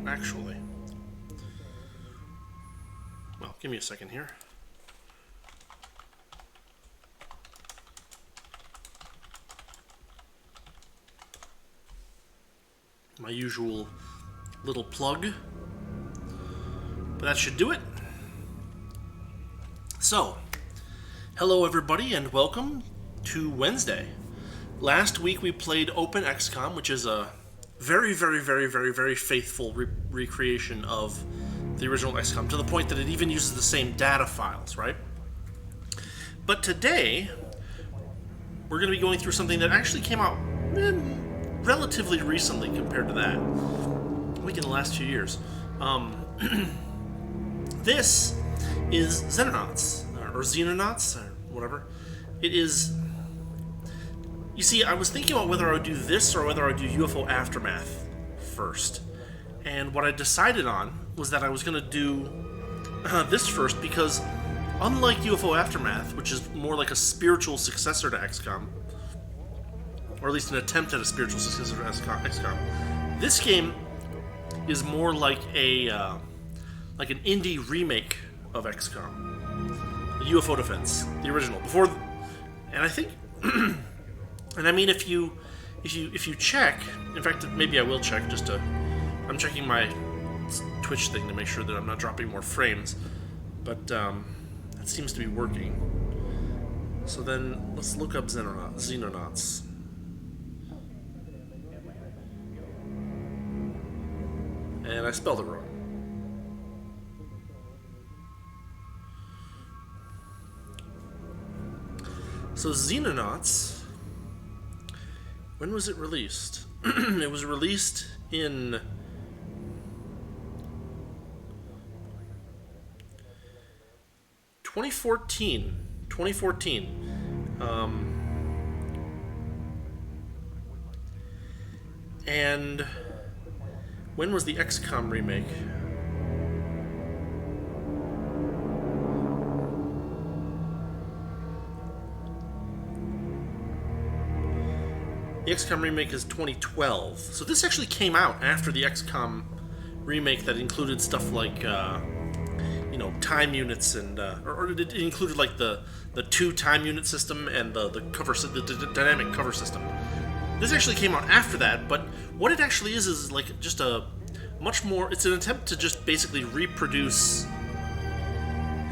Oh, actually. Well, give me a second here. My usual little plug. But that should do it. So, hello everybody and welcome to Wednesday. Last week we played Open XCOM, which is a very faithful recreation of the original XCOM, to the point that it even uses the same data files, right? But today, we're going to be going through something that actually came out relatively recently compared to that. Like in the last few years. This is Xenonauts, or Xenonauts, or whatever. It is... You see, I was thinking about whether I would do this or whether I would do UFO Aftermath first. And what I decided on was that I was going to do this first because, unlike UFO Aftermath, which is more like a spiritual successor to XCOM, or at least an attempt at a spiritual successor to XCOM, this game is more like a like an indie remake of XCOM, the UFO Defense, the original. And I think, and I mean, if you check, in fact, maybe I will check just to. I'm checking my Twitch thing to make sure that I'm not dropping more frames, but that seems to be working. So then let's look up Xenonauts. And I spelled it wrong. So Xenonauts, when was it released? It was released in 2014. And when was the XCOM remake? The XCOM remake is 2012. So this actually came out after the XCOM remake that included stuff like, time units and, or it included like the 2 time unit system and the dynamic cover system. This actually came out after that, but what it actually is like just a much more. It's an attempt to just basically reproduce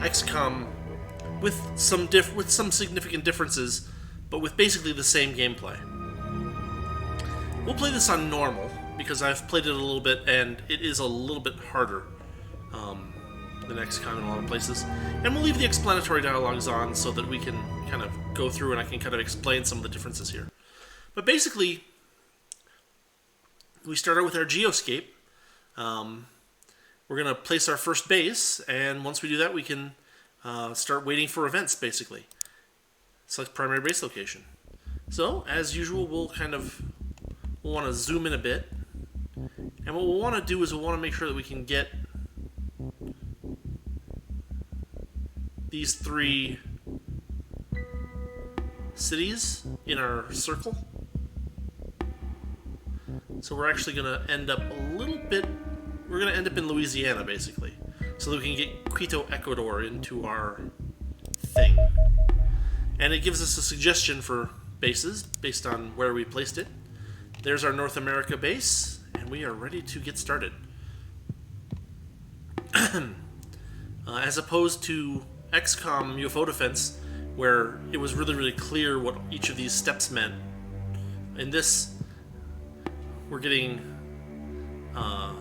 XCOM with some significant differences, but with basically the same gameplay. We'll play this on normal, because I've played it a little bit, and it is a little bit harder than XCOM in a lot of places. And we'll leave the explanatory dialogues on so that we can kind of go through and I can kind of explain some of the differences here. But basically, we start out with our geoscape. We're going to place our first base, and once we do that, we can start waiting for events, basically. Select primary base location. So, as usual, we'll want to zoom in a bit. And what we'll want to do is we'll want to make sure that we can get these 3 cities in our circle. So we're actually going to end up we're going to end up in Louisiana, basically. So that we can get Quito, Ecuador into our thing. And it gives us a suggestion for bases based on where we placed it. There's our North America base, and we are ready to get started. As opposed to XCOM UFO Defense, where it was really clear what each of these steps meant. In this, we're getting a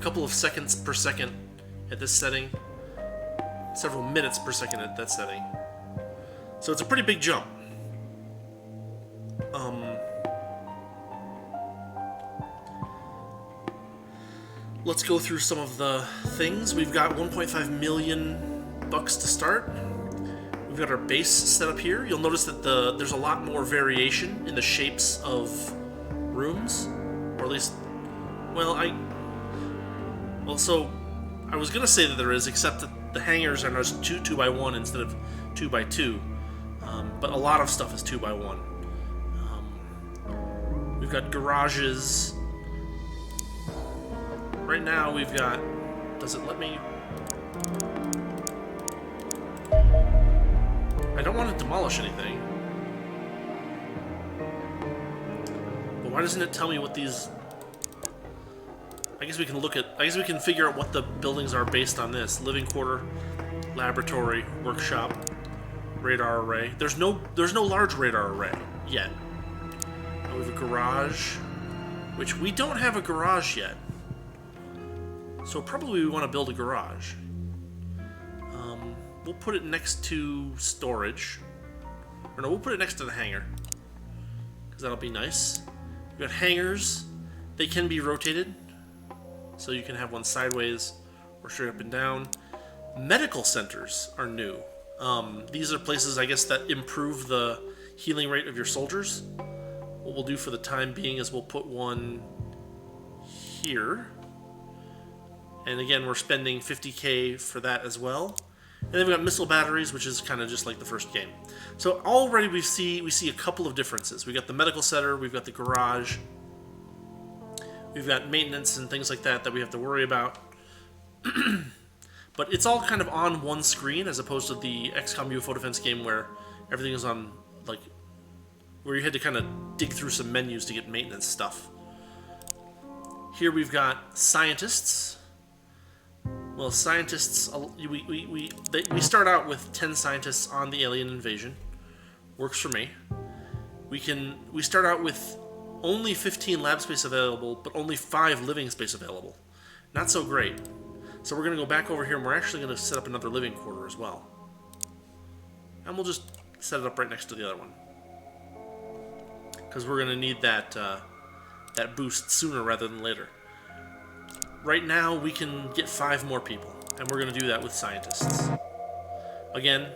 couple of seconds per second at this setting, several minutes per second at that setting. So it's a pretty big jump. Let's go through some of the things. We've got 1.5 million bucks to start. We've got our base set up here. You'll notice that there's a lot more variation in the shapes of rooms, or at least, so I was gonna say that there is, except that the hangars are now 2x1 instead of 2x2. But a lot of stuff is 2x1. We've got garages. Right now we've got... Does it let me... I don't want to demolish anything. But why doesn't it tell me what these... I guess we can look at... I guess we can figure out what the buildings are based on this. Living quarter, laboratory, workshop, radar array. There's no large radar array yet. We have a garage, which we don't have a garage yet. So probably we want to build a garage. We'll put it next to storage. Or no, we'll put it next to the hangar. Because that'll be nice. We've got hangars. They can be rotated. So you can have one sideways or straight up and down. Medical centers are new. These are places, I guess, that improve the healing rate of your soldiers. What we'll do for the time being is we'll put one here. And again, we're spending 50k for that as well. And then we've got missile batteries, which is kind of just like the first game. So already we see a couple of differences. We've got the medical center, we've got the garage, we've got maintenance and things like that we have to worry about. But it's all kind of on one screen as opposed to the XCOM UFO Defense game where everything is on, like, where you had to kind of dig through some menus to get maintenance stuff. Here we've got scientists. Well, scientists, we start out with 10 scientists on the alien invasion. Works for me. We start out with only 15 lab space available, but only 5 living space available. Not so great. So we're going to go back over here, and we're actually going to set up another living quarter as well. And we'll just set it up right next to the other one. Because we're going to need that boost sooner rather than later. Right now, we can get 5 more people, and we're going to do that with scientists. Again,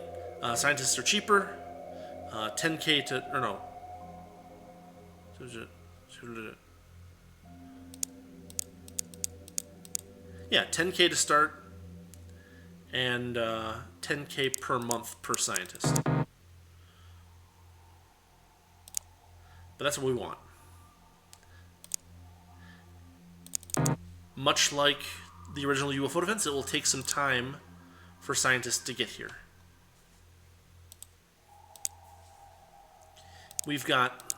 scientists are cheaper. 10k to... or no. Yeah, 10k to start, and 10k per month per scientist. But that's what we want. Much like the original UFO Defense, it will take some time for scientists to get here. We've got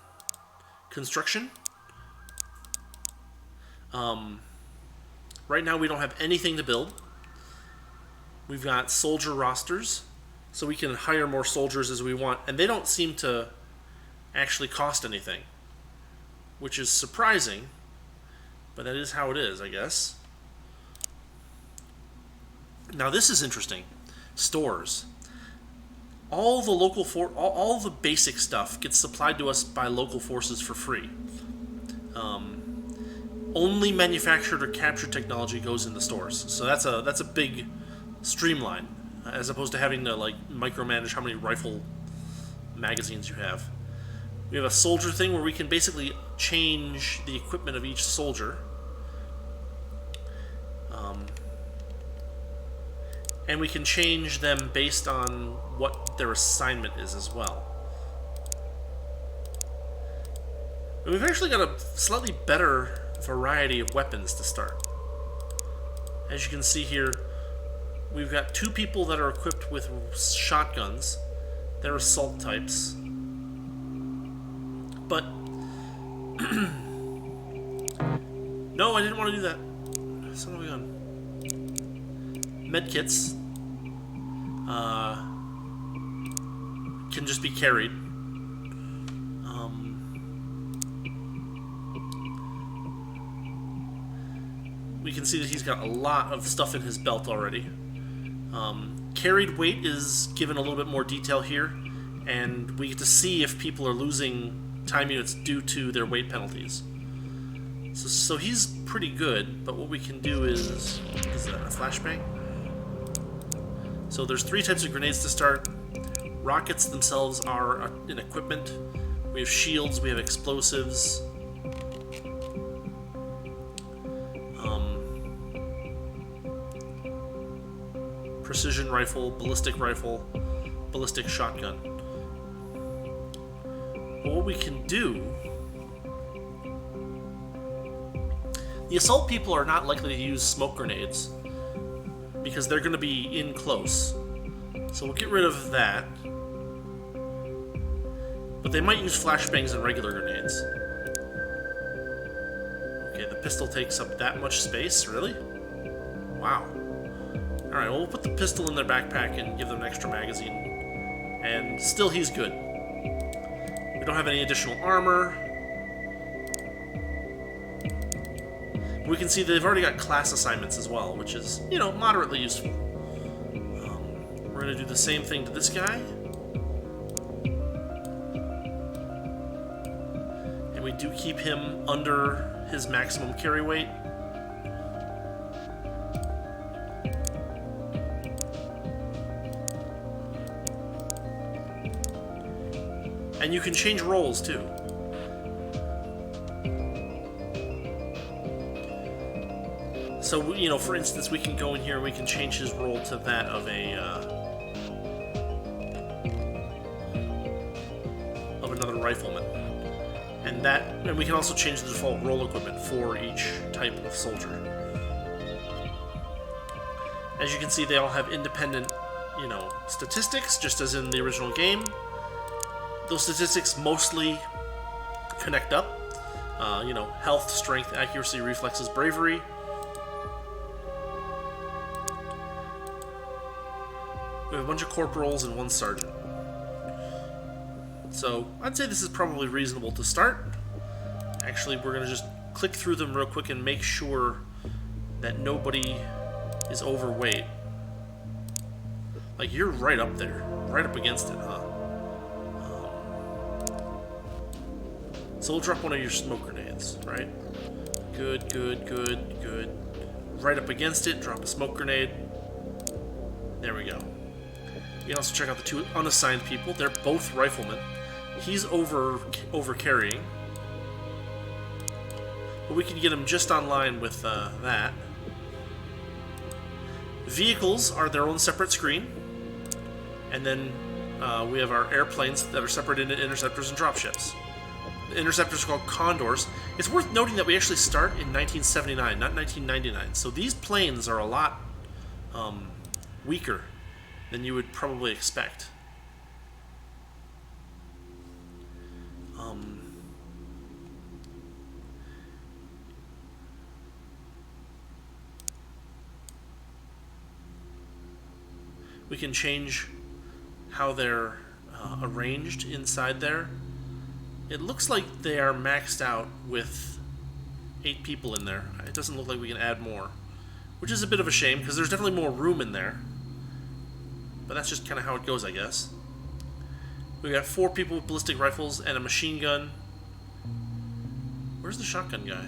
construction. Right now we don't have anything to build. We've got soldier rosters, so we can hire more soldiers as we want, and they don't seem to actually cost anything, which is surprising. But that is how it is, I guess. Now this is interesting. Stores. All the local all the basic stuff gets supplied to us by local forces for free. Only manufactured or captured technology goes in the stores. So that's a big streamline, as opposed to having to like micromanage how many rifle magazines you have. We have a soldier thing where we can basically change the equipment of each soldier. And we can change them based on what their assignment is as well. And we've actually got a slightly better variety of weapons to start. As you can see here, we've got 2 people that are equipped with shotguns. They're assault types. But no, I didn't want to do that. Son of a gun. Medkits can just be carried. We can see that he's got a lot of stuff in his belt already. Carried weight is given a little bit more detail here, and we get to see if people are losing time units due to their weight penalties. So he's pretty good, but what we can do is that a flashbang? So there's 3 types of grenades to start. Rockets themselves are an equipment. We have shields, we have explosives. Precision rifle, ballistic shotgun. But what we can do... The assault people are not likely to use smoke grenades because they're going to be in close. So we'll get rid of that. But they might use flashbangs and regular grenades. Okay, the pistol takes up that much space, really? Wow. Alright, well, we'll put the pistol in their backpack and give them an extra magazine. And still he's good. We don't have any additional armor. We can see they've already got class assignments as well, which is, you know, moderately useful. We're going to do the same thing to this guy. And we do keep him under his maximum carry weight. And you can change roles, too. So, you know, for instance, we can go in here and we can change his role to that of another rifleman. And we can also change the default role equipment for each type of soldier. As you can see, they all have independent, you know, statistics, just as in the original game. Those statistics mostly connect up. You know, health, strength, accuracy, reflexes, bravery. We have a bunch of corporals and one sergeant. So, I'd say this is probably reasonable to start. Actually, we're going to just click through them real quick and make sure that nobody is overweight. Like, you're right up there. Right up against it, huh? So we'll drop one of your smoke grenades, right? Good, good, good, good. Right up against it, drop a smoke grenade. There we go. You can also check out the two unassigned people. They're both riflemen. He's over carrying. But we can get him just online with that. Vehicles are their own separate screen. And then we have our airplanes that are separated into interceptors and dropships. The interceptors are called Condors. It's worth noting that we actually start in 1979, not 1999. So these planes are a lot weaker than you would probably expect. We can change how they're arranged inside there. It looks like they are maxed out with 8 people in there. It doesn't look like we can add more, which is a bit of a shame because there's definitely more room in there. But that's just kind of how it goes, I guess. We got 4 people with ballistic rifles and a machine gun. Where's the shotgun guy?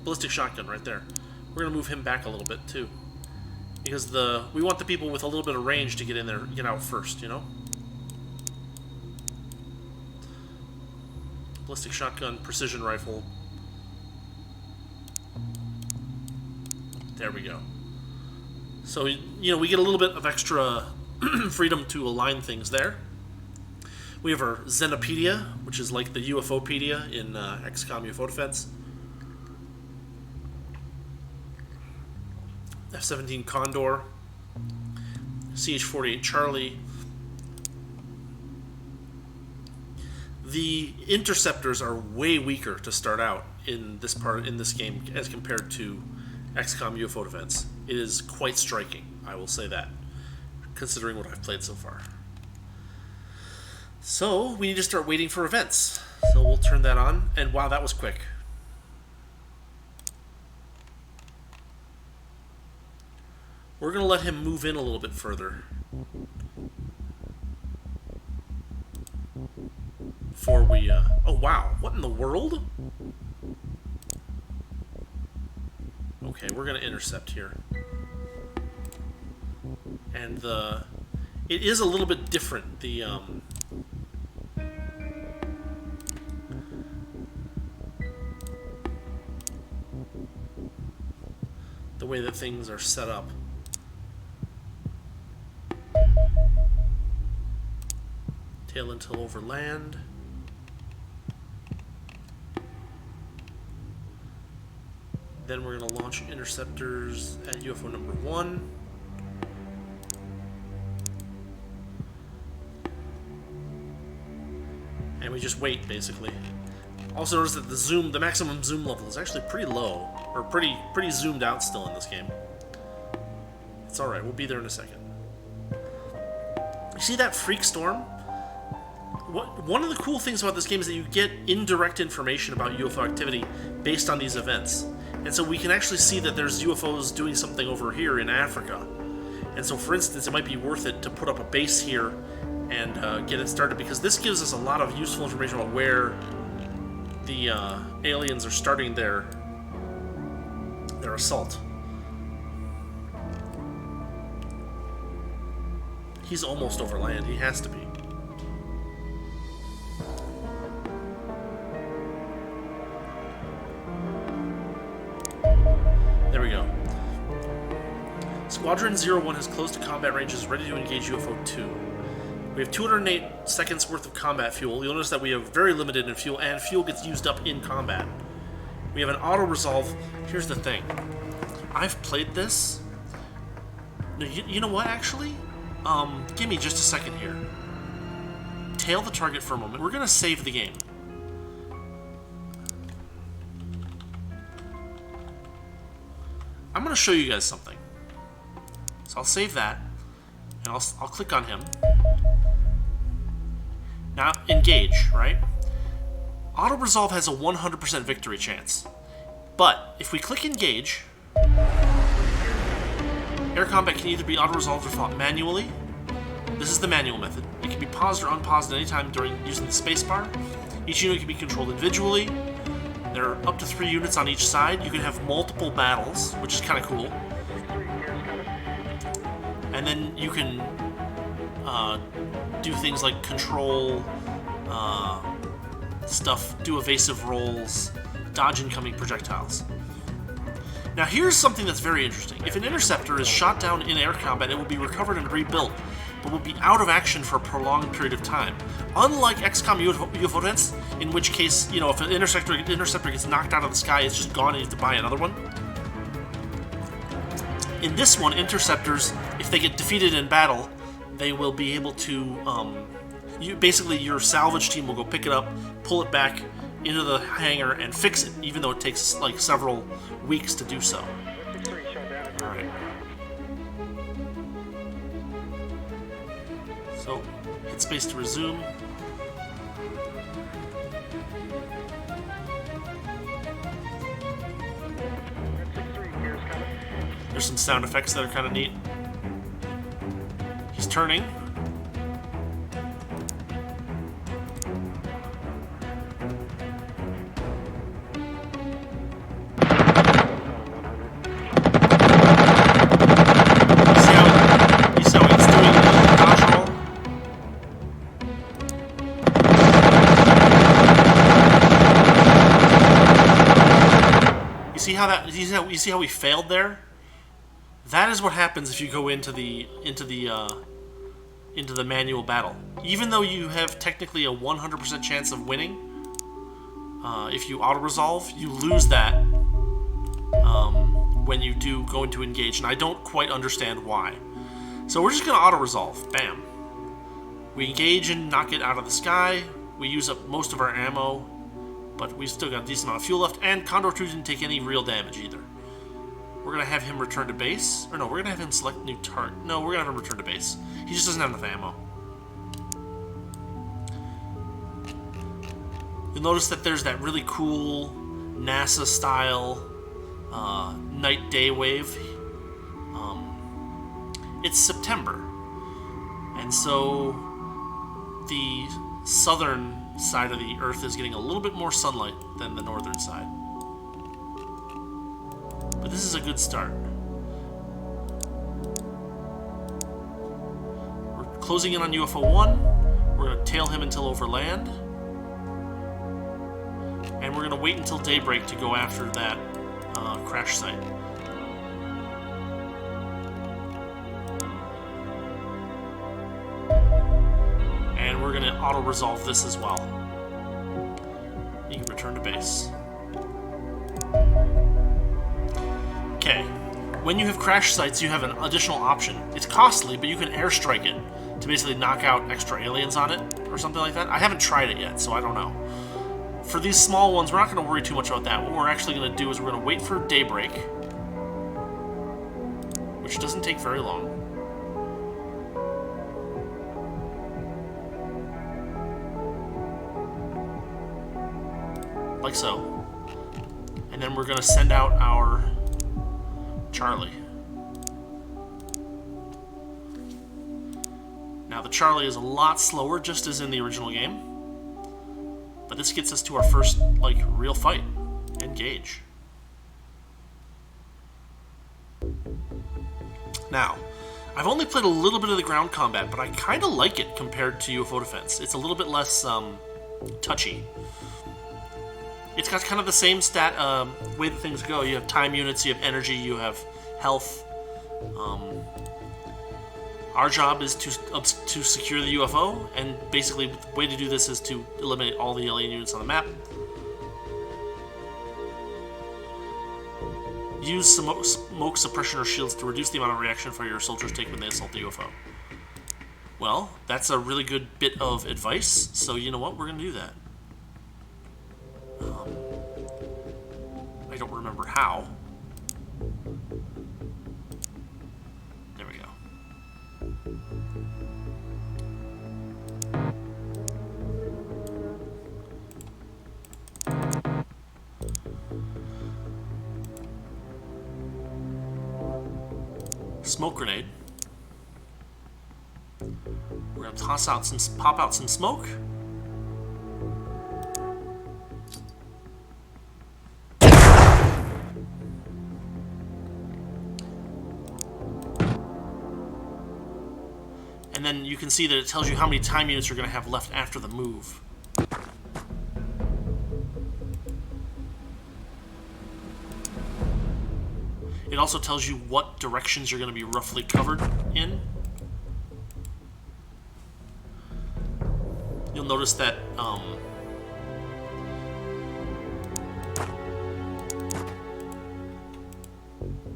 Ballistic shotgun right there. We're going to move him back a little bit, too. Because we want the people with a little bit of range to get in there, get out first, you know? Ballistic shotgun, precision rifle. There we go. So, you know, we get a little bit of extra freedom to align things there. We have our Xenopedia, which is like the UFOpedia in XCOM UFO Defense. F-17 Condor. CH-48 Charlie. The interceptors are way weaker to start out in this game as compared to XCOM UFO Defense. It is quite striking, I will say that, considering what I've played so far. So, we need to start waiting for events. So we'll turn that on, and wow, that was quick. We're going to let him move in a little bit further. Before we, oh wow, what in the world? Okay, we're going to intercept here. And it is a little bit different, the way that things are set up. Tail until over land. Then we're going to launch interceptors at UFO number 1. And we just wait, basically. Also notice that the maximum zoom level is actually pretty low, or pretty zoomed out still in this game. It's alright, we'll be there in a second. You see that freak storm? One of the cool things about this game is that you get indirect information about UFO activity based on these events. And so we can actually see that there's UFOs doing something over here in Africa. And so, for instance, it might be worth it to put up a base here and get it started, because this gives us a lot of useful information about where the aliens are starting their assault. He's almost over land. He has to be. There we go. Squadron 01 has close to combat ranges, ready to engage UFO 2. We have 208 seconds worth of combat fuel. You'll notice that we have very limited in fuel, and fuel gets used up in combat. We have an auto-resolve. Here's the thing. I've played this. No, you know what, actually? Give me just a second here. Tail the target for a moment. We're going to save the game. I'm going to show you guys something. So I'll save that, and I'll click on him. Now, engage, right? Auto-resolve has a 100% victory chance. But, if we click engage, air combat can either be auto-resolved or fought manually. This is the manual method. It can be paused or unpaused at any time during using the spacebar. Each unit can be controlled individually. There are up to 3 units on each side. You can have multiple battles, which is kind of cool. And then you can do things like control stuff, do evasive rolls, dodge incoming projectiles. Now here's something that's very interesting. If an interceptor is shot down in air combat, it will be recovered and rebuilt, but will be out of action for a prolonged period of time. Unlike XCOM UFO events, in which case, you know, if an interceptor gets knocked out of the sky, it's just gone and you have to buy another one. In this one, interceptors, if they get defeated in battle, they will be able to, basically your salvage team will go pick it up, pull it back into the hangar, and fix it, even though it takes like several weeks to do so. Alright. So, hit space to resume. There's some sound effects that are kind of neat. He's turning. You see how he's doing the dodge roll? You see how that? You see how we failed there? That is what happens if you go into the manual battle. Even though you have technically a 100% chance of winning, if you auto-resolve, you lose that when you do go into engage, and I don't quite understand why. So we're just going to auto-resolve. Bam. We engage and knock it out of the sky. We use up most of our ammo, but we've still got a decent amount of fuel left, and Condor 2 didn't take any real damage either. We're going to have him return to base. Or no, we're going to have him select new target. No, we're going to have him return to base. He just doesn't have enough ammo. You'll notice that there's that really cool NASA-style night-day wave. It's September. And so the southern side of the Earth is getting a little bit more sunlight than the northern side. But this is a good start. We're closing in on UFO 1. We're going to tail him until over land. And we're going to wait until daybreak to go after that crash site. And we're going to auto-resolve this as well. You can return to base. Okay. When you have crash sites, you have an additional option. It's costly, but you can airstrike it to basically knock out extra aliens on it or something like that. I haven't tried it yet, so I don't know. For these small ones, we're not going to worry too much about that. What we're actually going to do is we're going to wait for daybreak, which doesn't take very long. Like so. And then we're going to send out our Charlie. Now the Charlie is a lot slower, just as in the original game. But this gets us to our first, like, real fight. Engage. Now, I've only played a little bit of the ground combat, but I kind of like it compared to UFO Defense. It's a little bit less touchy. It's got kind of the same way that things go. You have time units, you have energy, you have health. Our job is to secure the UFO, and basically the way to do this is to eliminate all the alien units on the map. Use smoke suppression or shields to reduce the amount of reaction fire your soldiers take when they assault the UFO. Well, that's a really good bit of advice, so you know what? We're going to do that. I don't remember how. There we go. Smoke grenade. We're gonna pop out some smoke. And then you can see that it tells you how many time units you're going to have left after the move. It also tells you what directions you're going to be roughly covered in. You'll notice that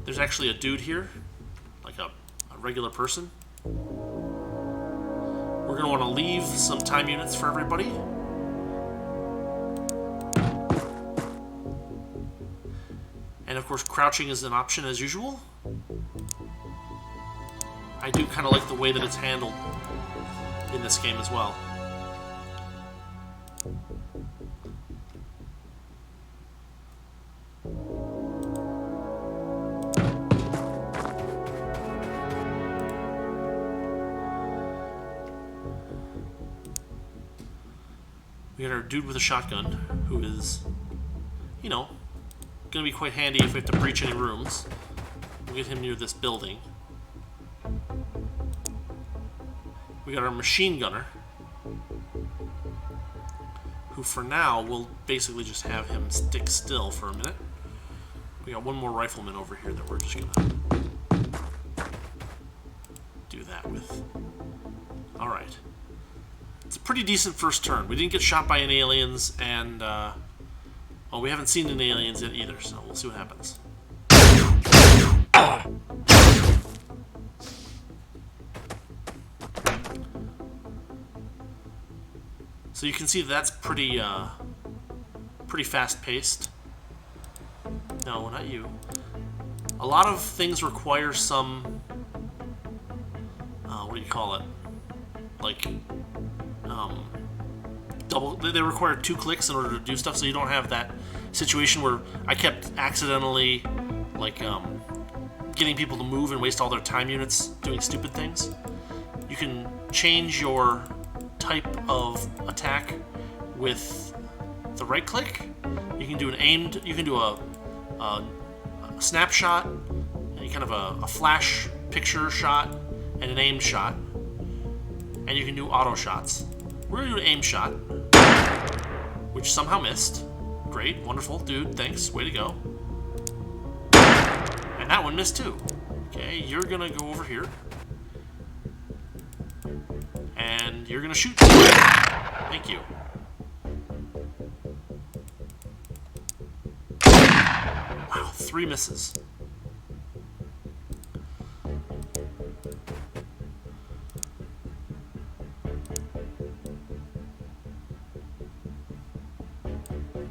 there's actually a dude here, like a regular person. We're going to want to leave some time units for everybody. And of course, crouching is an option as usual. I do kind of like the way that it's handled in this game as well. We got our dude with a shotgun, who is, you know, going to be quite handy if we have to breach any rooms. We'll get him near this building. We got our machine gunner, who for now will basically just have him stick still for a minute. We got one more rifleman over here that we're just going to do that with. All right. It's a pretty decent first turn. We didn't get shot by any aliens, and well, we haven't seen any aliens yet either, so we'll see what happens. So you can see that's pretty fast-paced. No, not you. A lot of things require some, what do you call it? Like, they require 2 clicks in order to do stuff, so you don't have that situation where I kept accidentally, like, getting people to move and waste all their time units doing stupid things. You can change your type of attack with the right click. You can do an aimed, you can do a snapshot, and kind of a flash picture shot, and an aimed shot. And you can do auto shots. We're gonna do an aim shot, which somehow missed. Great, wonderful, dude, thanks, way to go. And that one missed too. Okay, you're gonna go over here. And you're gonna shoot. Thank you. Wow, 3 misses.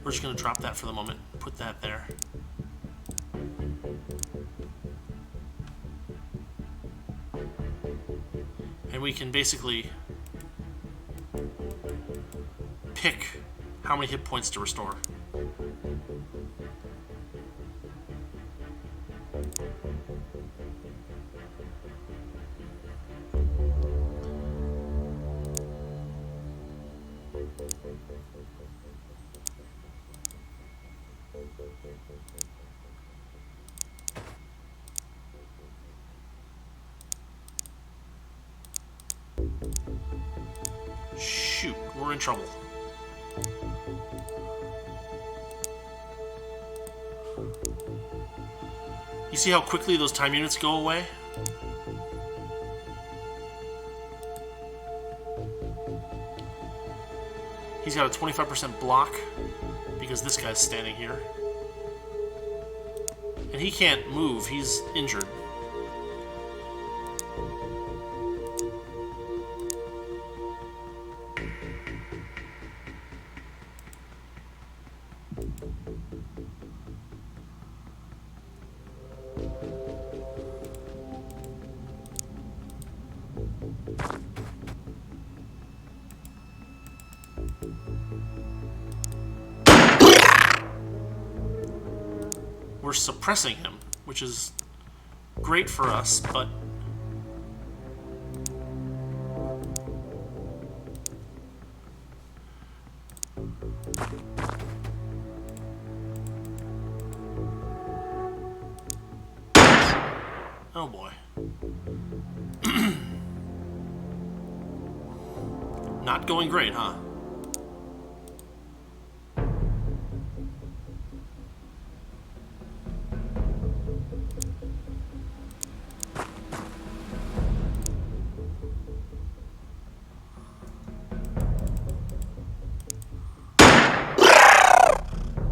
We're just going to drop that for the moment. Put that there. And we can basically pick how many hit points to restore. Shoot, we're in trouble. You see how quickly those time units go away? He's got a 25% block because this guy's standing here. And he can't move, he's injured. We're suppressing him, which is great for us, but oh boy. Not going great, huh?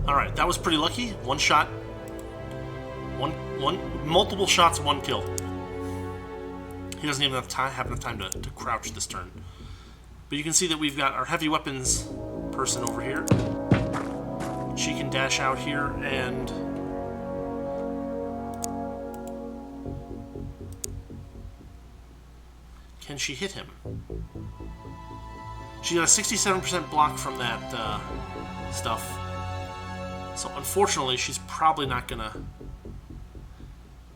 Alright, that was pretty lucky. One shot. Multiple shots, one kill. He doesn't even have enough time to crouch this turn. But you can see that we've got our heavy weapons person over here. She can dash out here and can she hit him? She got a 67% block from that stuff. So unfortunately, she's probably not gonna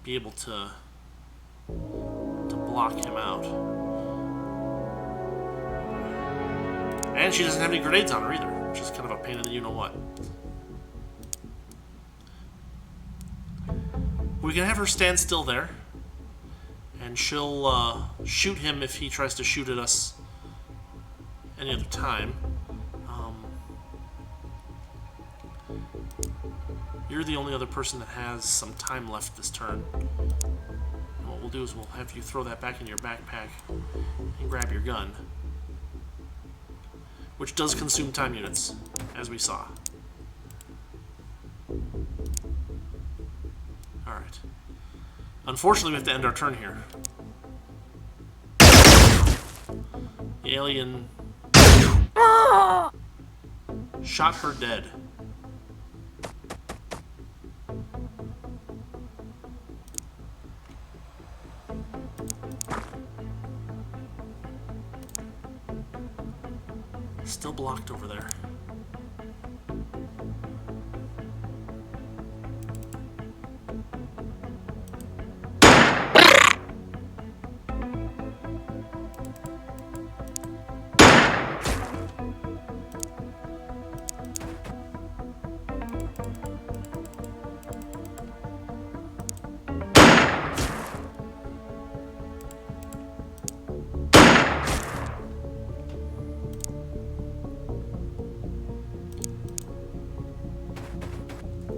be able to block him out. And she doesn't have any grenades on her either, which is kind of a pain in the you-know-what. We can have her stand still there, and she'll shoot him if he tries to shoot at us any other time. You're the only other person that has some time left this turn. And what we'll do is we'll have you throw that back in your backpack and grab your gun, which does consume time units, as we saw. Alright. Unfortunately, we have to end our turn here. The alien shot her dead. Still blocked over there.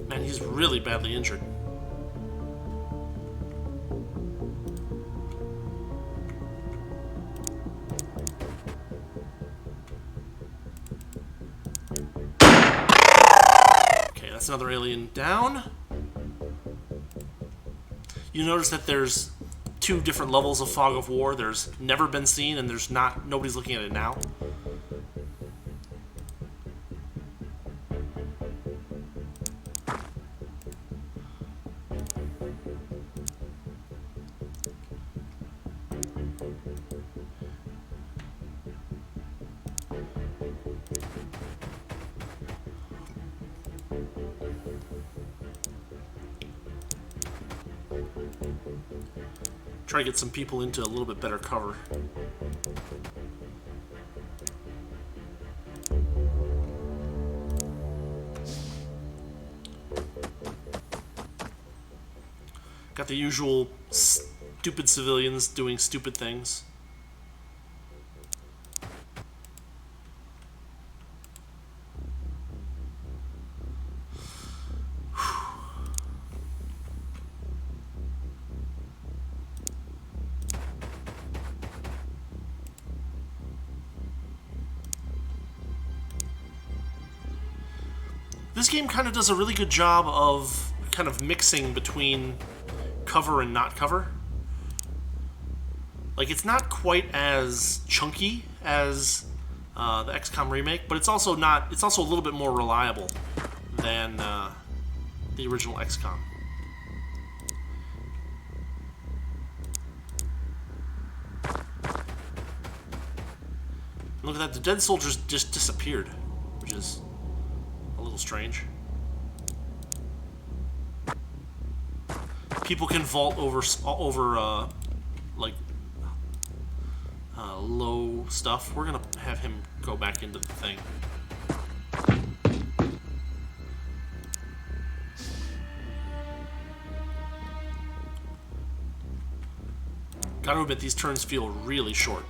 Man, he's really badly injured. Okay, that's another alien down. You notice that there's two different levels of Fog of War. There's never been seen, and there's nobody's looking at it now. Try to get some people into a little bit better cover. Got the usual stupid civilians doing stupid things. This game kind of does a really good job of kind of mixing between cover and not cover. Like, it's not quite as chunky as the XCOM remake, but it's also not. It's also a little bit more reliable than the original XCOM. Look at that! The dead soldiers just disappeared, which is a little strange. People can vault over like low stuff. We're gonna have him go back into the thing. Gotta admit, these turns feel really short.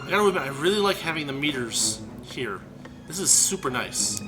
I gotta admit, I really like having the meters here. This is super nice.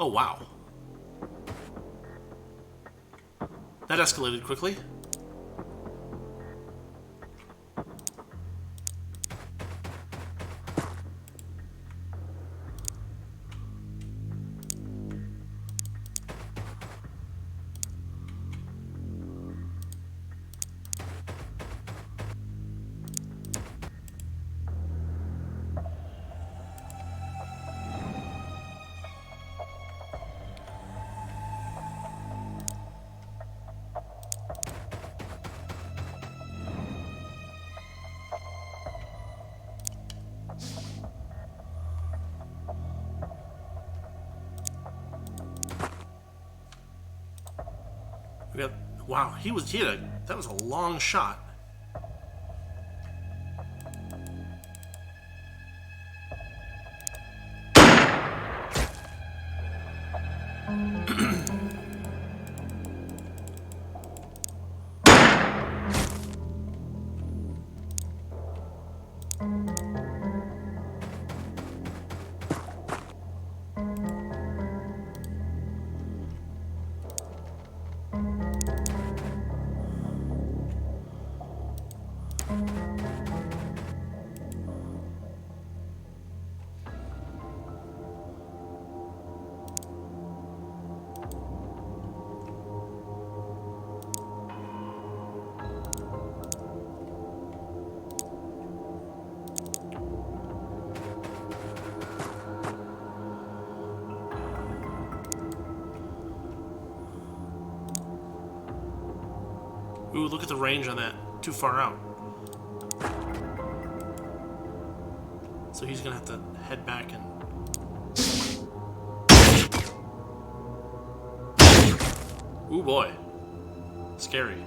Oh, wow. That escalated quickly. We got, wow, that was a long shot. Ooh, look at the range on that. Too far out. So he's gonna have to head back and... Ooh boy. Scary.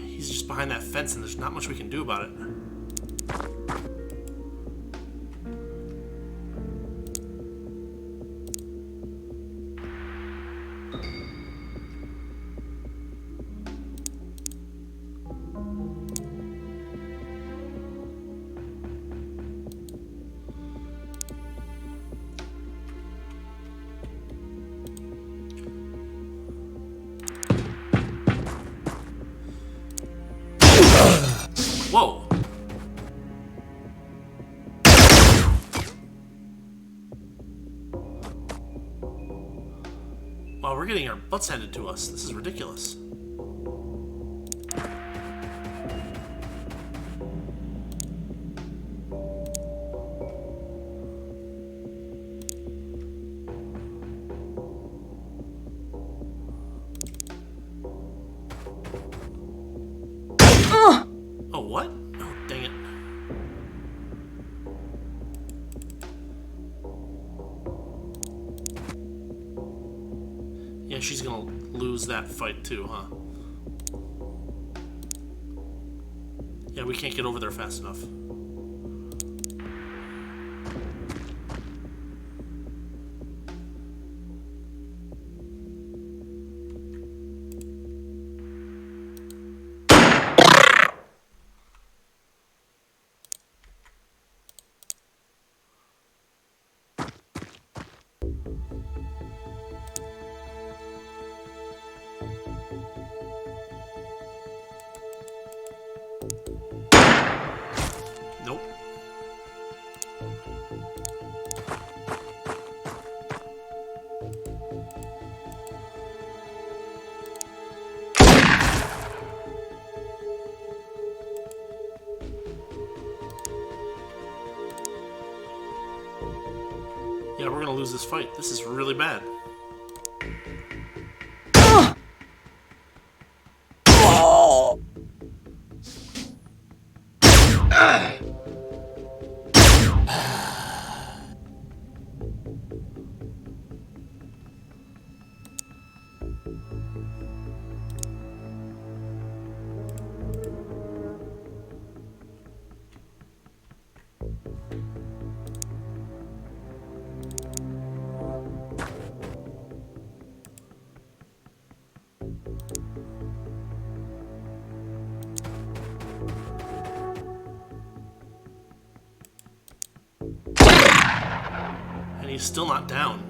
He's just behind that fence and there's not much we can do about it. Whoa! Wow, we're getting our butts handed to us. This is ridiculous. Oh, what? Oh, dang it. Yeah, she's gonna lose that fight too, huh? Yeah, we can't get over there fast enough. Nope. Yeah, we're gonna lose this fight. This is really bad. And he's still not down.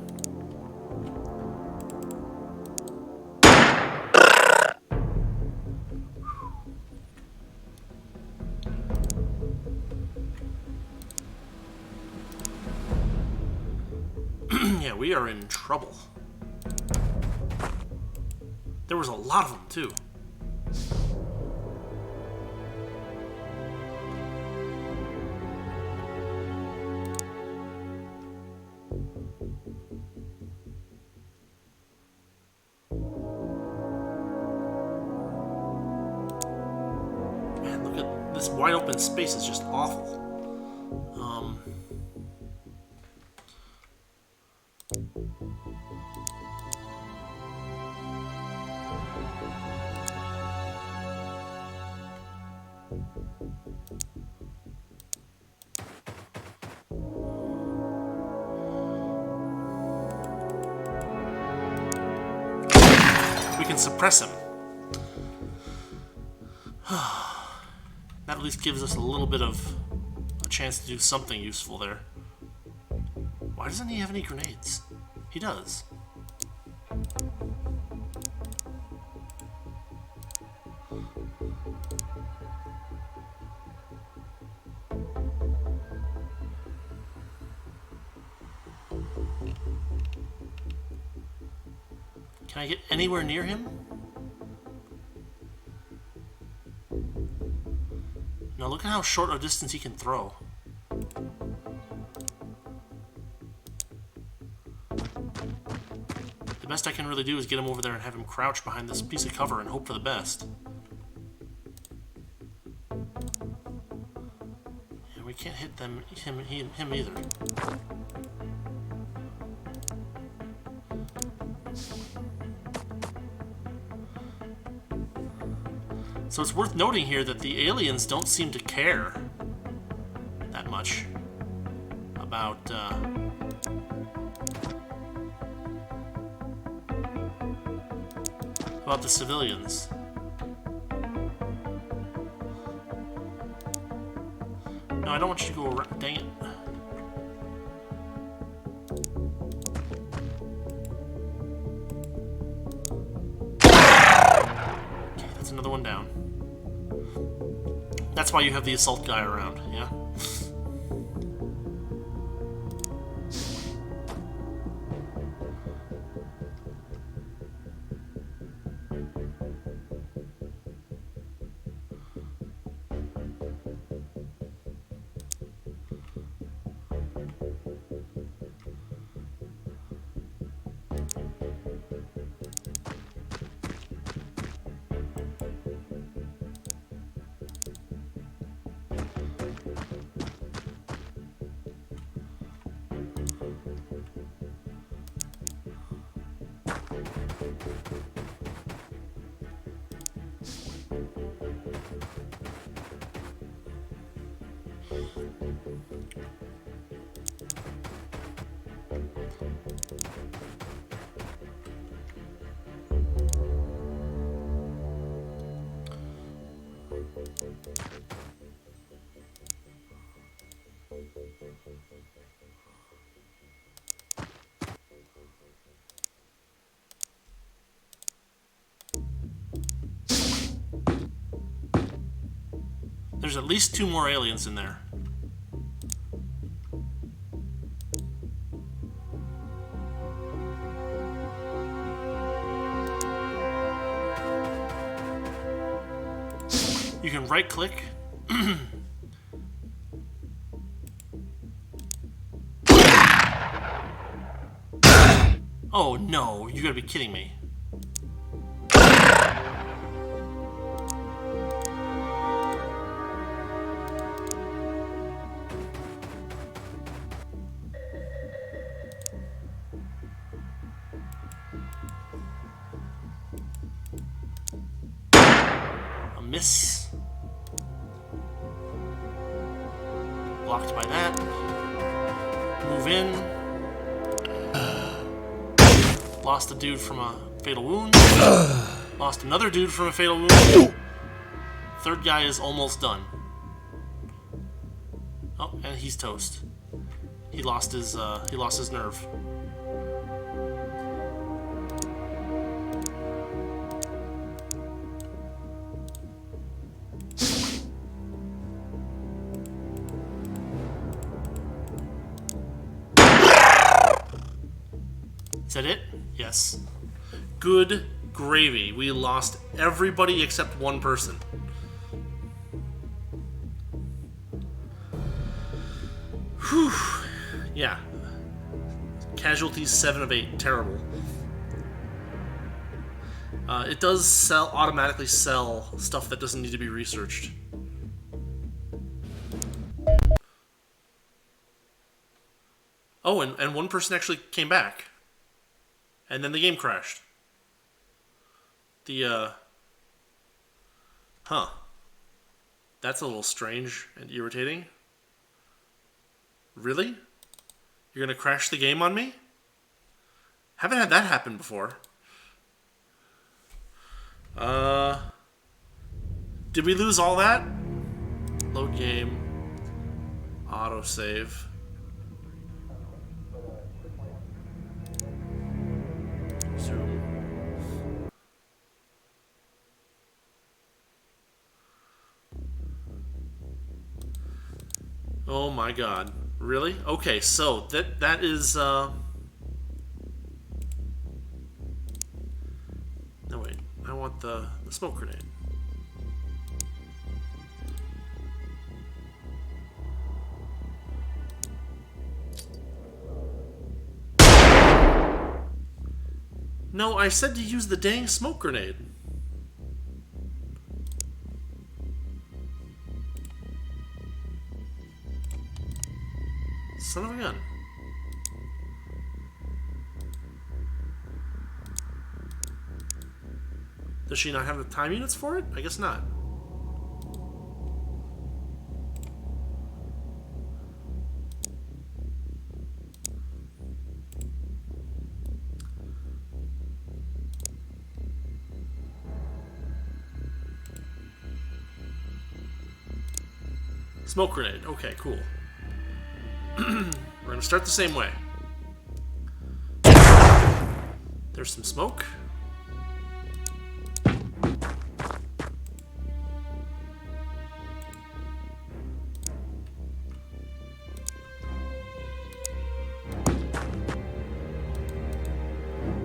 Yeah, we are in trouble. There was a lot of them, too. Man, look at this wide open space is just awful. We can suppress him. That at least gives us a little bit of a chance to do something useful there. Why doesn't he have any grenades? He does. Can I get anywhere near him? Now look at how short a distance he can throw. The best I can really do is get him over there and have him crouch behind this piece of cover and hope for the best. And we can't hit him either. So it's worth noting here that the aliens don't seem to care that much about the civilians. No, I don't want you to go around. Dang it. Okay, that's another one down. That's why you have the assault guy around, yeah? There's at least 2 more aliens in there. You can right click. Oh no, you gotta be kidding me. A miss. Blocked by that. Move in. Lost a dude from a fatal wound. Lost another dude from a fatal wound. Third guy is almost done. Oh, and he's toast. He lost his nerve. Is that it? Yes. Good gravy. We lost everybody except one person. Whew. Yeah. Casualties 7 of 8. Terrible. It does automatically sell stuff that doesn't need to be researched. Oh, and one person actually came back. And then the game crashed. The, huh. That's a little strange and irritating. Really? You're gonna crash the game on me? Haven't had that happen before. Did we lose all that? Load game. Autosave. Zoom. Oh my god. Really? Okay, so that is no wait. I want the smoke grenade. No, I said to use the dang smoke grenade. Son of a gun. Does she not have the time units for it? I guess not. Smoke grenade. Okay, cool. We're gonna start the same way. There's some smoke.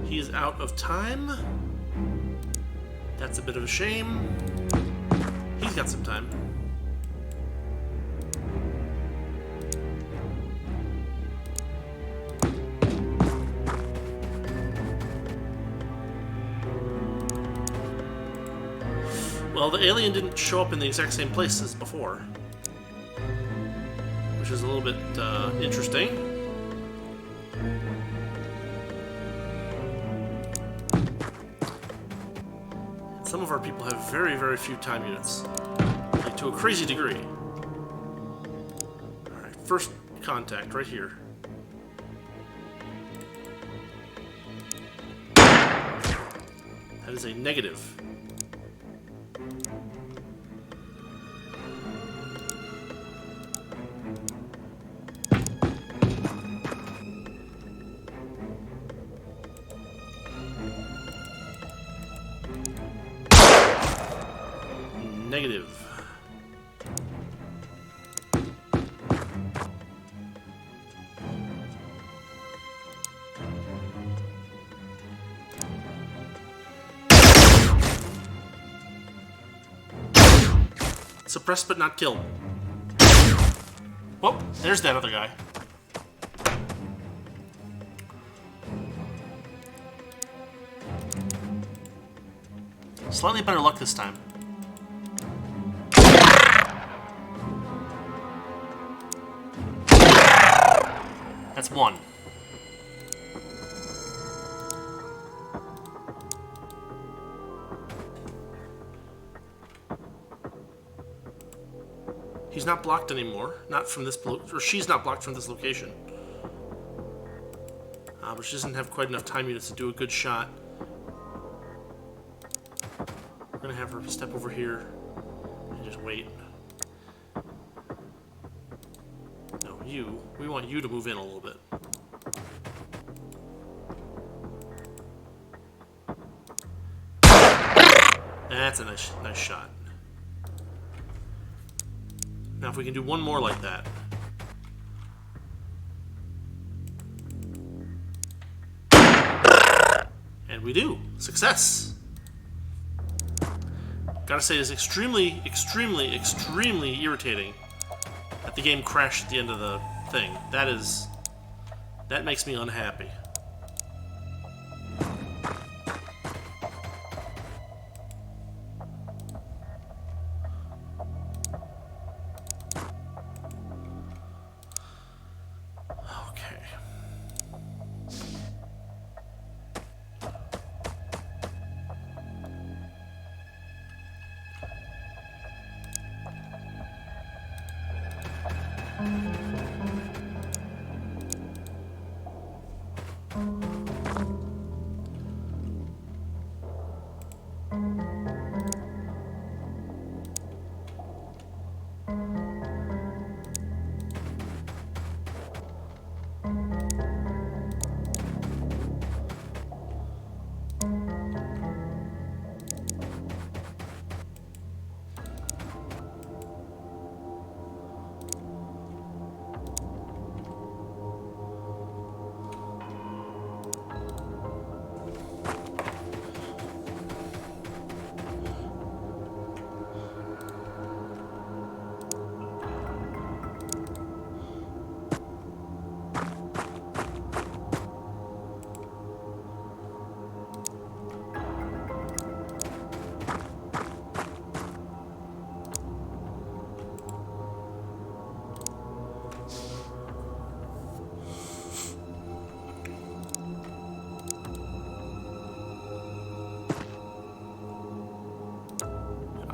He is out of time. That's a bit of a shame. He's got some time. Well, the alien didn't show up in the exact same place as before, which is a little bit interesting. Some of our people have very, very few time units, like to a crazy degree. Alright, first contact right here. That is a negative. Negative. Suppressed but not killed. Well, there's that other guy. Slightly better luck this time. That's one. He's not blocked anymore. Not from this, or she's not blocked from this location. But she doesn't have quite enough time units to do a good shot. We're gonna have her step over here and just wait. No, you. We want you to move in a little bit. That's a nice shot. Now if we can do one more like that. And we do. Success! Gotta say, it's extremely, extremely, extremely irritating that the game crashed at the end of the thing. That makes me unhappy.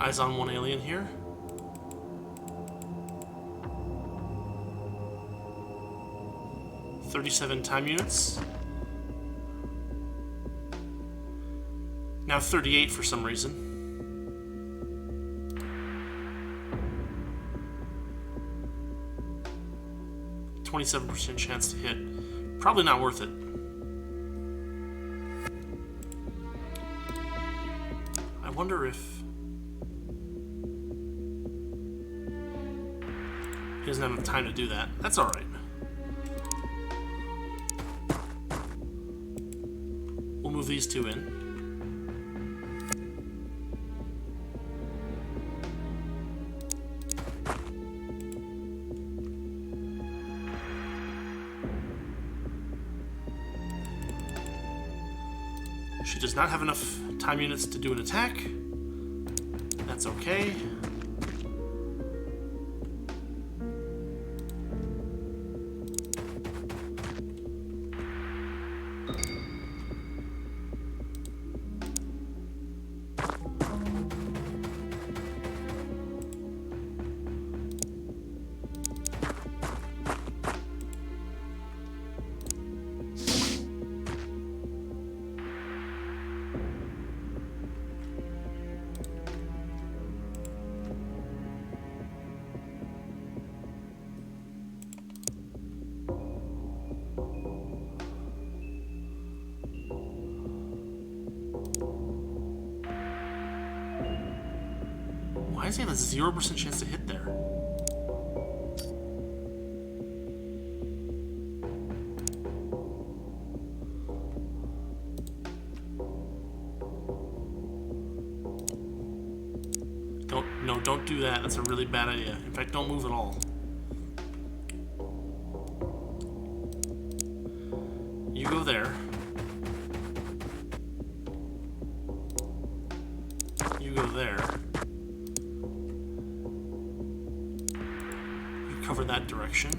Eyes on one alien here. $37 time units. Now 38 for some reason. 27% chance to hit. Probably not worth it. I wonder if he doesn't have enough time to do that. That's alright. We'll move these two in. She does not have enough time units to do an attack. That's okay. Why does he have a 0% chance to hit there? Don't do that. That's a really bad idea. In fact, don't move at all. You go there. You go there. You cover that direction.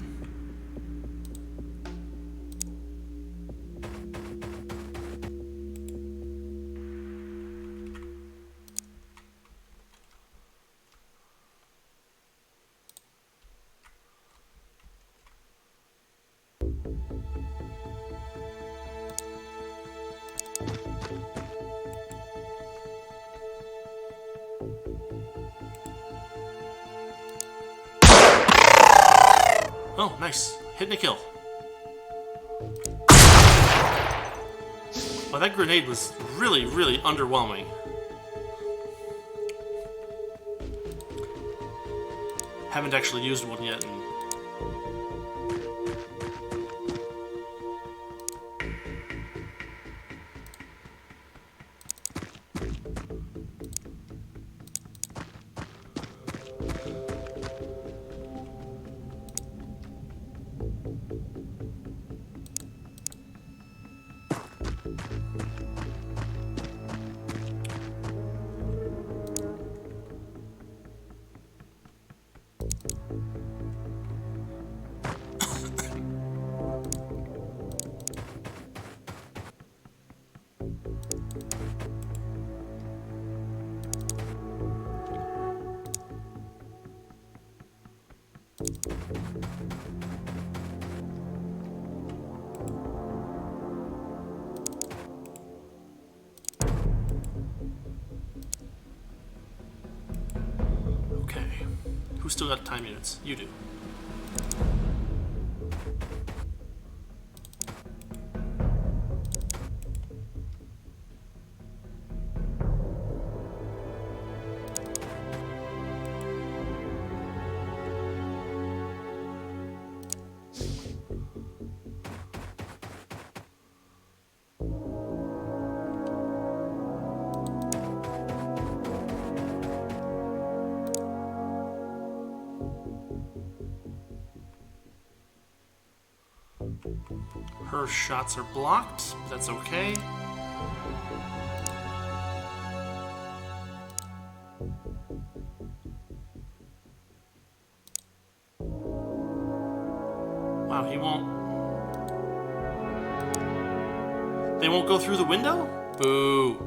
Oh, nice. Hit and a kill. Oh, that grenade was really, really underwhelming. Haven't actually used one yet. Okay. Who's still got time units? You do. Her shots are blocked, but that's okay. Wow, he won't... They won't go through the window? Boo.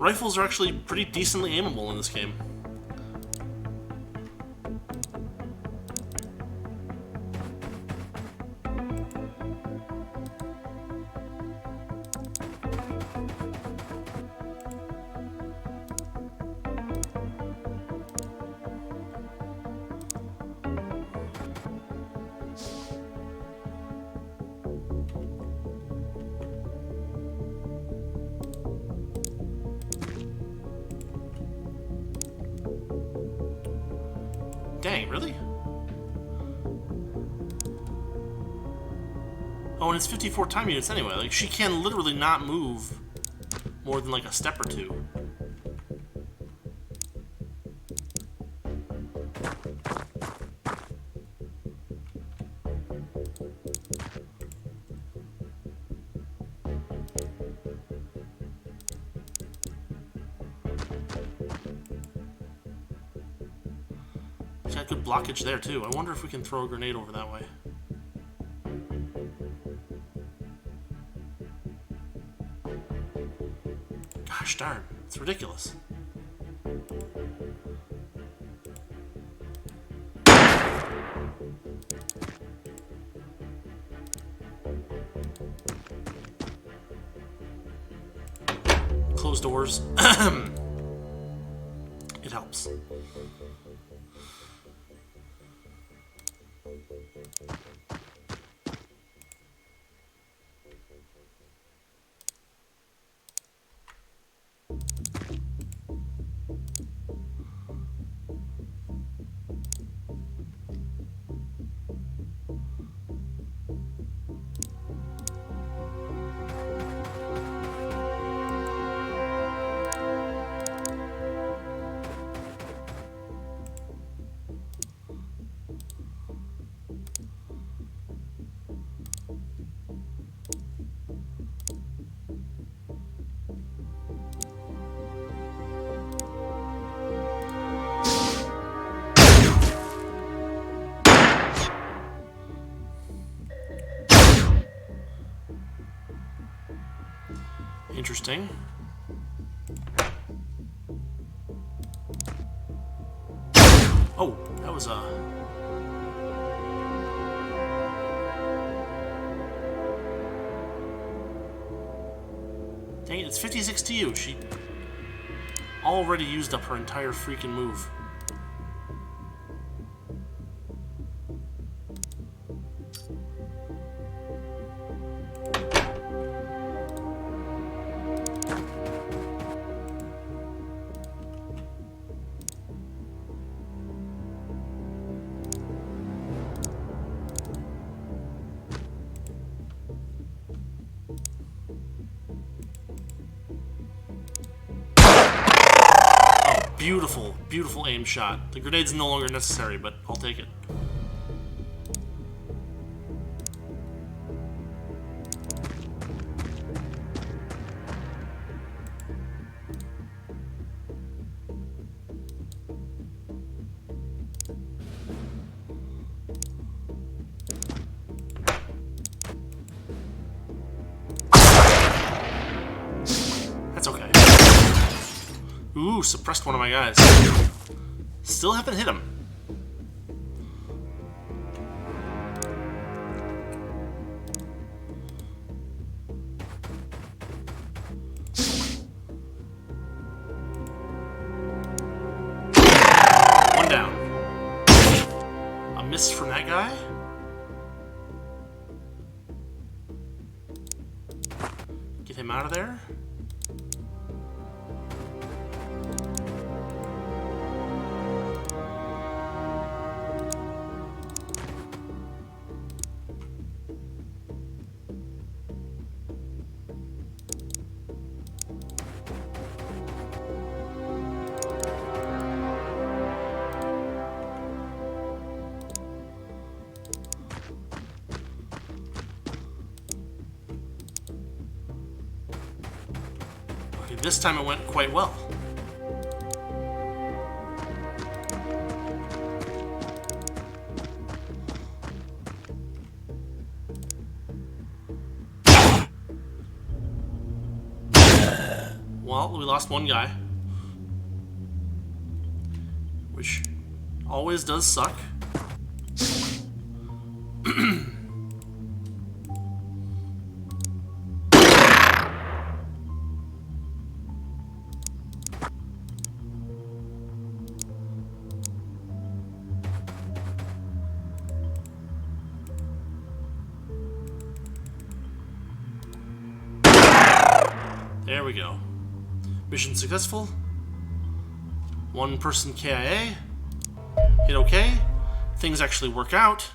Rifles are actually pretty decently aimable in this game. Dang, really? Oh, and it's 54 time units anyway. Like, she can literally not move more than like a step or two. She's got good blockage there too. I wonder if we can throw a grenade over that way. Gosh darn, it's ridiculous. Close doors. It helps. Interesting. Oh, that was dang it, it's 56 to you. She already used up her entire freaking move. Beautiful, beautiful aim shot. The grenade's no longer necessary, but I'll take it. That's okay. Ooh, suppressed one of my guys. Still haven't hit him. One down. A miss from that guy. Get him out of there. This time it went quite well. well, we lost one guy. Which always does suck. There we go. Mission successful. One person KIA. Hit OK. Things actually work out.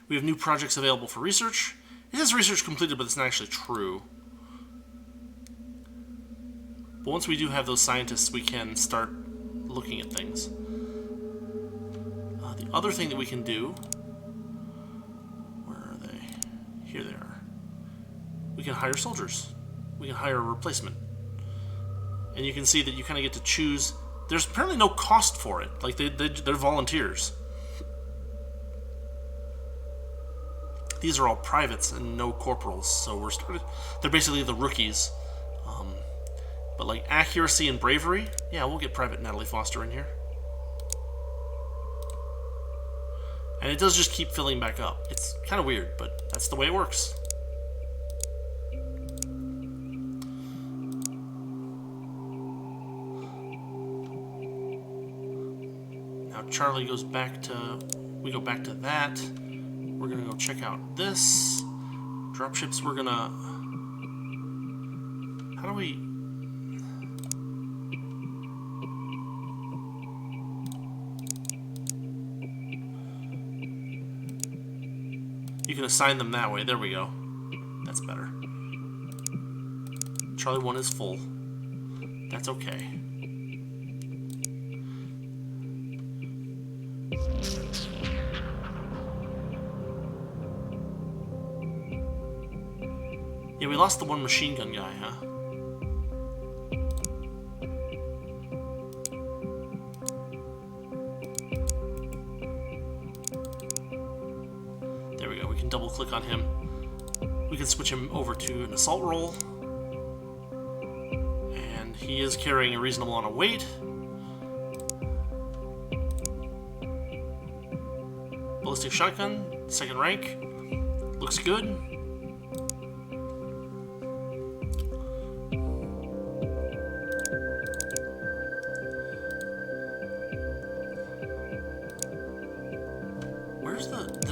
We have new projects available for research. It says research completed, but it's not actually true. But once we do have those scientists, we can start looking at things. The other thing that we can do... Where are they? Here they are. We can hire soldiers. We can hire a replacement. And you can see that you kind of get to choose. There's apparently no cost for it. Like, they're volunteers. These are all privates and no corporals, so they're basically the rookies. But like accuracy and bravery, yeah, we'll get Private Natalie Foster in here. And it does just keep filling back up. It's kind of weird, but that's the way it works. Charlie goes back to... We go back to that. We're gonna go check out this. Dropships, we're gonna... How do we... You can assign them that way. There we go. That's better. Charlie 1 is full. That's okay. Yeah, we lost the one machine gun guy, huh? There we go, we can double click on him. We can switch him over to an assault role. And he is carrying a reasonable amount of weight. Ballistic shotgun, 2nd rank. Looks good.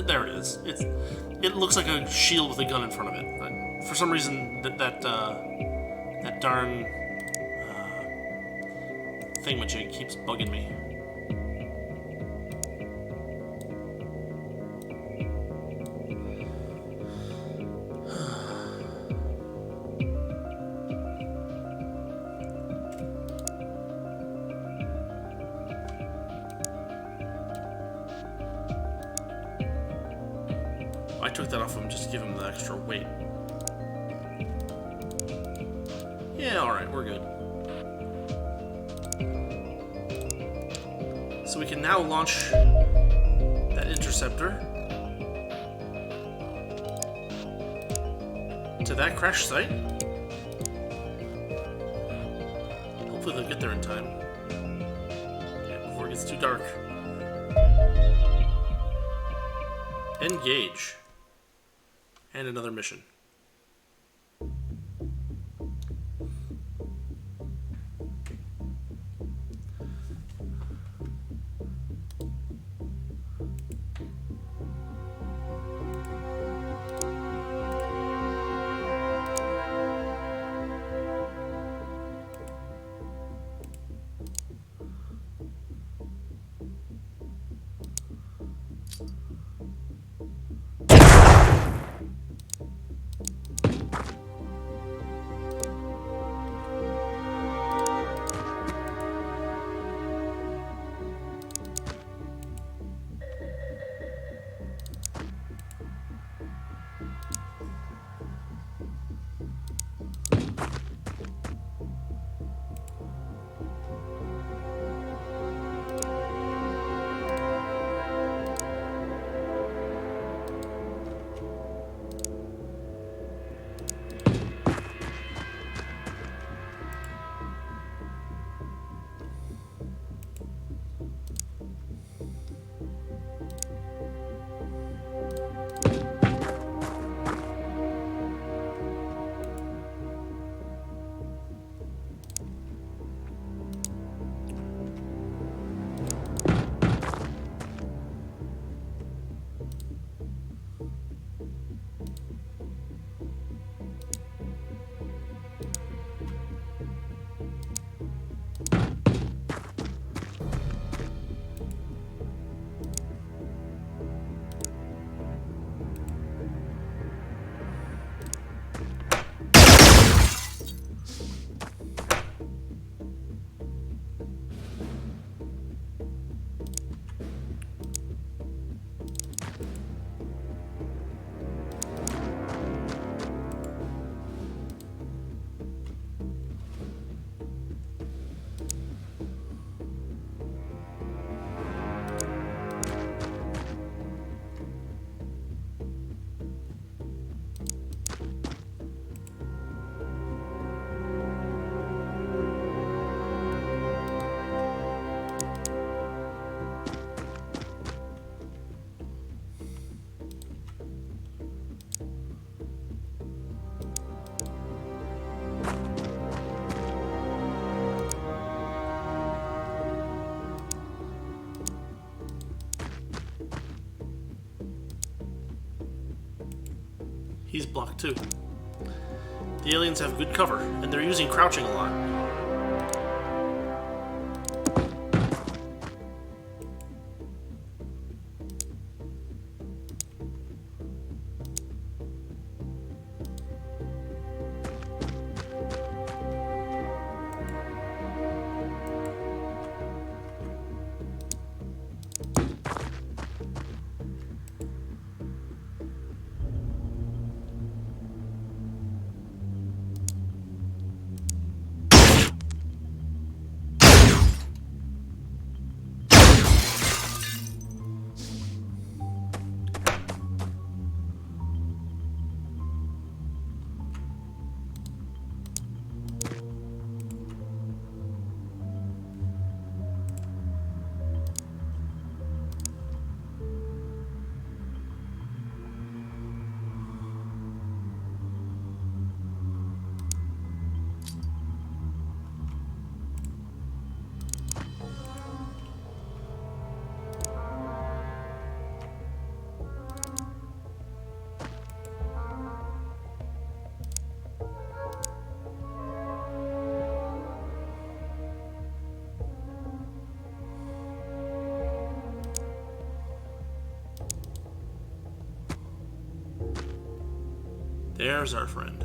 There it is. It looks like a shield with a gun in front of it. For some reason, that darn thingamajig keeps bugging me. I took that off him just to give him the extra weight. Yeah, alright, we're good. So we can now launch that interceptor to that crash site. Hopefully they'll get there in time. Yeah, before it gets too dark. Engage. And another mission. He's blocked too. The aliens have good cover, and they're using crouching a lot. There's our friend.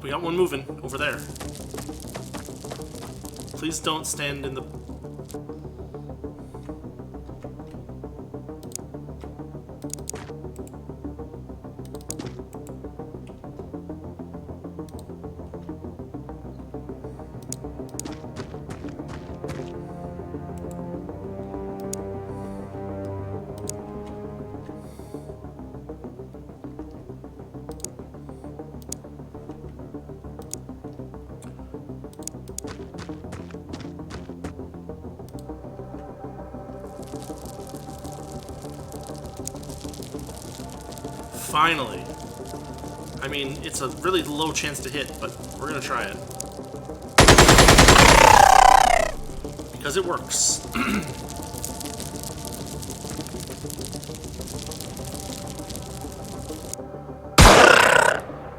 We got one moving over there. Please don't stand in the... Finally. I mean, it's a really low chance to hit, but we're gonna try it. Because it works.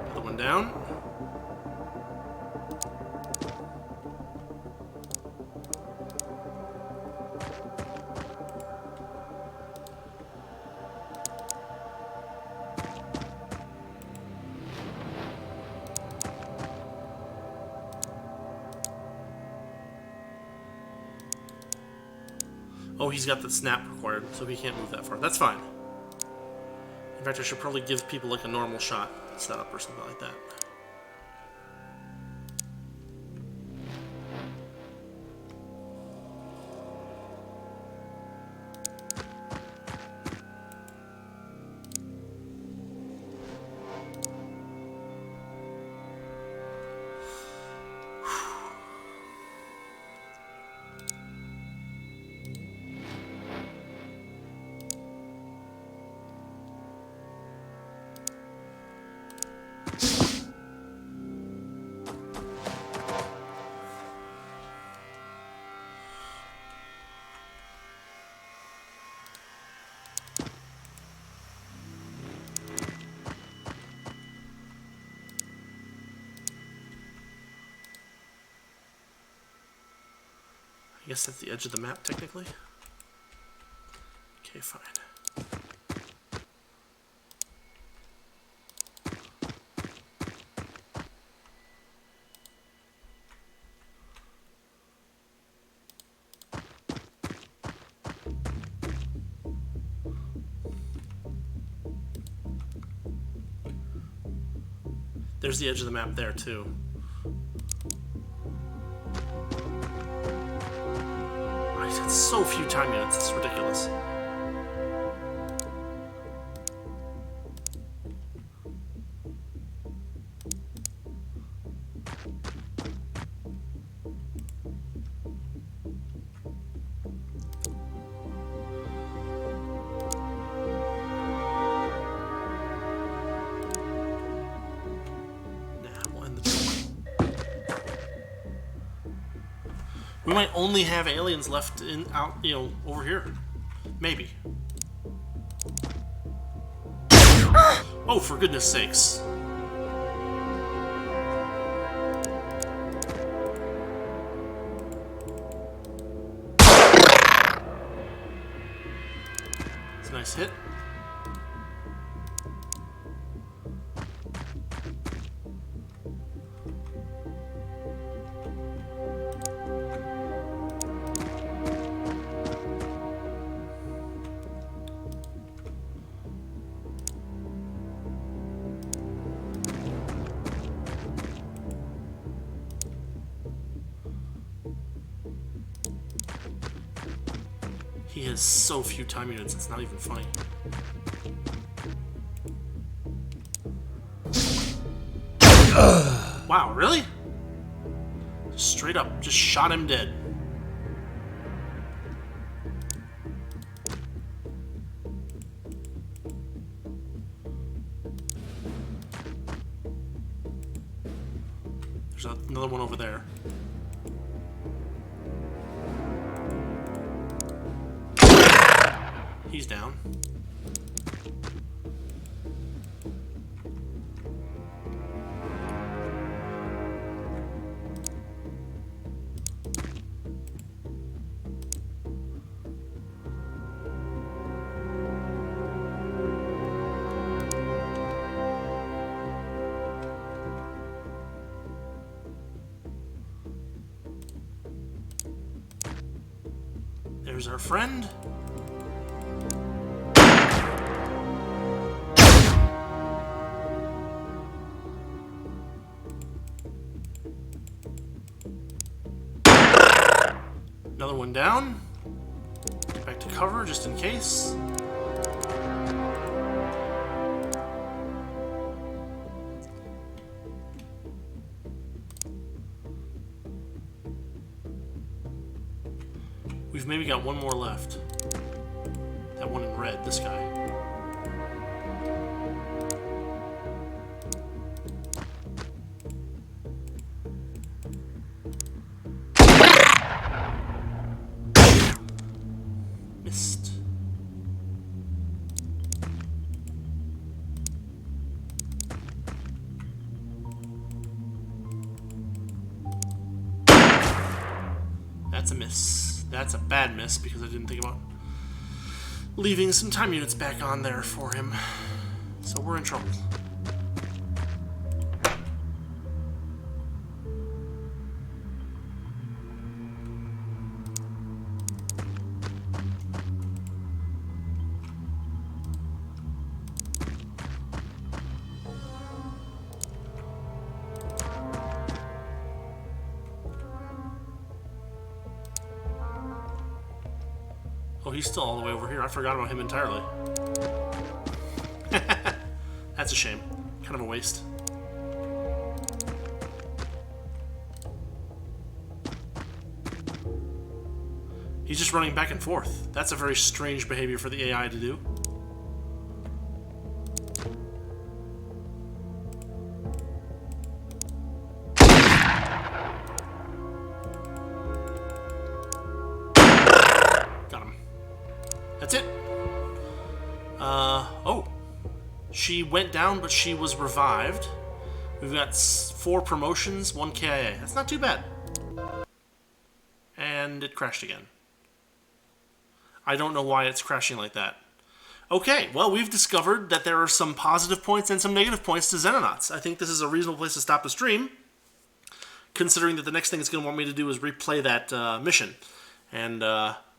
Another one down. Oh, he's got the snap required, so he can't move that far. That's fine. In fact, I should probably give people like a normal shot setup or something like that. I guess that's the edge of the map, technically. Okay, fine. There's the edge of the map there, too. It's so few time units, it's ridiculous. We might only have aliens left over here. Maybe. Oh, for goodness sakes. It's a nice hit. He has so few time units, it's not even funny. Wow, really? Straight up, just shot him dead. There's another one over there. He's down. There's our friend. Another one down. Get back to cover just in case. We've maybe got one more left. That one in red, this guy. Missed. That's a miss. That's a bad miss because I didn't think about leaving some time units back on there for him. So we're in trouble. Oh, he's still all the way over here. I forgot about him entirely. That's a shame. Kind of a waste. He's just running back and forth. That's a very strange behavior for the AI to do. That's it. Oh. She went down, but she was revived. We've got 4 promotions, 1 KIA. That's not too bad. And it crashed again. I don't know why it's crashing like that. Okay, well, we've discovered that there are some positive points and some negative points to Xenonauts. I think this is a reasonable place to stop the stream, considering that the next thing it's going to want me to do is replay that mission. And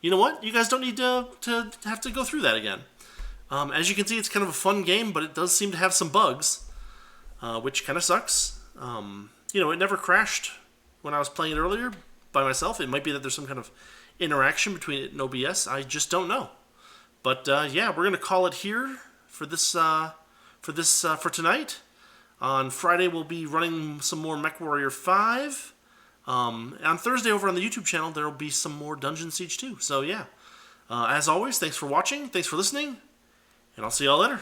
you know what? You guys don't need to have to go through that again. As you can see, it's kind of a fun game, but it does seem to have some bugs, which kind of sucks. It never crashed when I was playing it earlier by myself. It might be that there's some kind of interaction between it and OBS. I just don't know. But yeah, we're gonna call it here for for tonight. On Friday, we'll be running some more MechWarrior 5. On Thursday, over on the YouTube channel, there will be some more Dungeon Siege 2. So yeah, as always, thanks for watching, thanks for listening, and I'll see y'all later.